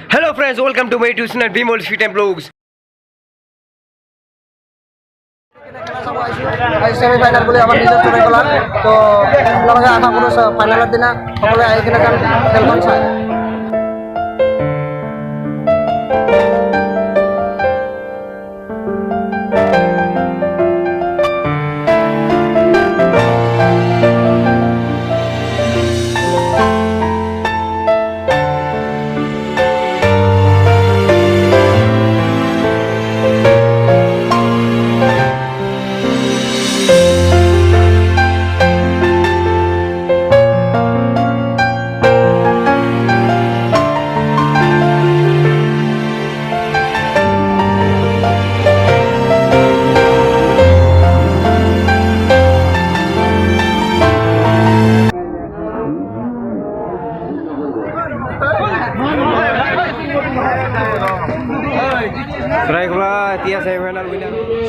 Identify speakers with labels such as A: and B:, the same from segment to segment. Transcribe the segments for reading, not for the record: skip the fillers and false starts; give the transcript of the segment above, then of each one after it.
A: Hello friends, welcome to my YouTube channel Bimol Sweet and Vlogs.
B: Semifinal বলে আমার নিজের চলে গেলাম তো আপনারা আশা করি ফাইনালের দিনা সকলে আইকিনে খেলখন চাই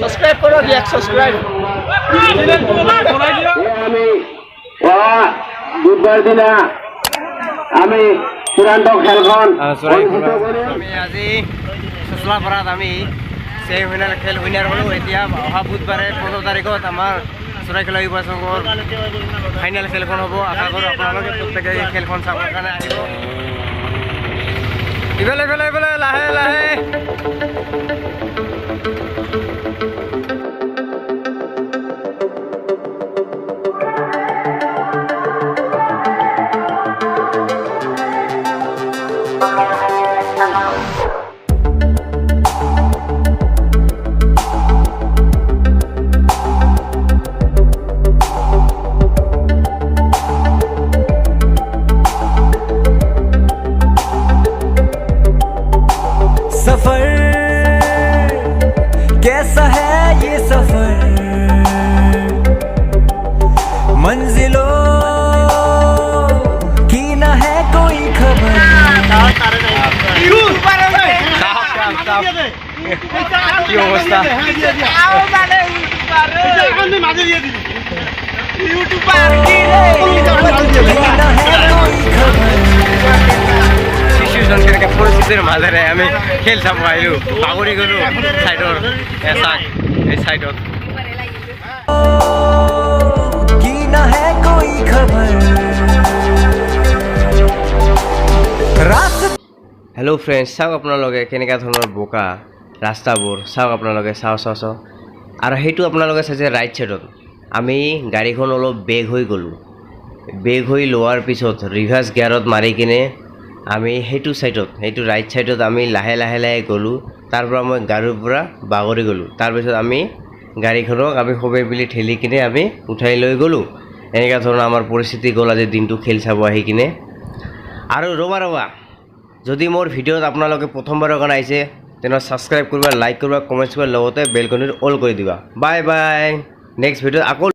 A: Subscribe karo react subscribe.
C: আমি বুধবার দিনা আমি চূড়ান্ত খেলখন
A: আমি আজি সুচলাপাৰাত আমি ছেমিফাইনেল খেল উইনাৰ হ'লোঁ। এতিয়া অহা বুধবাৰে 15 তাৰিখত আমাৰ চৰাইকলা যুৱ সংঘৰ ফাইনেল খেলখন হ'ব। আশা কৰোঁ আপোনালোকে প্ৰত্যেকে এই খেলখন চাবৰ কাৰণে আহিব। ইফালে লাহে লাহে
D: सफर कैसा है ये सफर मंजिलों की न है कोई खबर
A: কি অবস্থা শিশুজনকে পৰিস্থিতিৰ মাজেৰে আমি খেল চাব আহিলোঁ। পাহৰি গ'লোঁ ছাইডৰ এই ছাইডত
D: की न है कोई खबर
A: হেল্ল' ফ্ৰেণ্ডছ, চাওক আপোনালোকে কেনেকুৱা ধৰণৰ বোকা ৰাস্তাবোৰ চাওক আপোনালোকে চাওঁ আৰু সেইটো আপোনালোকে চাইছে ৰাইট ছাইডত আমি গাড়ীখন অলপ বেগ হৈ গ'লোঁ। বেগ হৈ লোৱাৰ পিছত ৰিভাৰ্ছ গিয়াৰত মাৰি কিনে আমি সেইটো ছাইডত সেইটো ৰাইট ছাইডত আমি লাহে গ'লোঁ। তাৰ পৰা মই গাড়ীৰ পৰা বাগৰি গ'লোঁ। তাৰপিছত আমি গাড়ীখনক আমি সবেই মিলি ঠেলি কিনে আমি উঠাই লৈ গ'লোঁ। এনেকুৱা ধৰণৰ আমাৰ পৰিস্থিতি গ'ল আজি দিনটো খেল চাব আহি কিনে। আৰু ৰ'বা যদি মোৰ ভিডিঅ'ত আপোনালোকে প্ৰথমবাৰৰ কাৰণে আহিছে তেনেহ'লে ছাবস্ক্ৰাইব কৰিবা, লাইক কৰিবা, কমেণ্টছ কৰিবা, লগতে বেলকনিৰ অল কৰি দিবা। বাই বাই, নেক্সট ভিডিঅ'ত আকৌ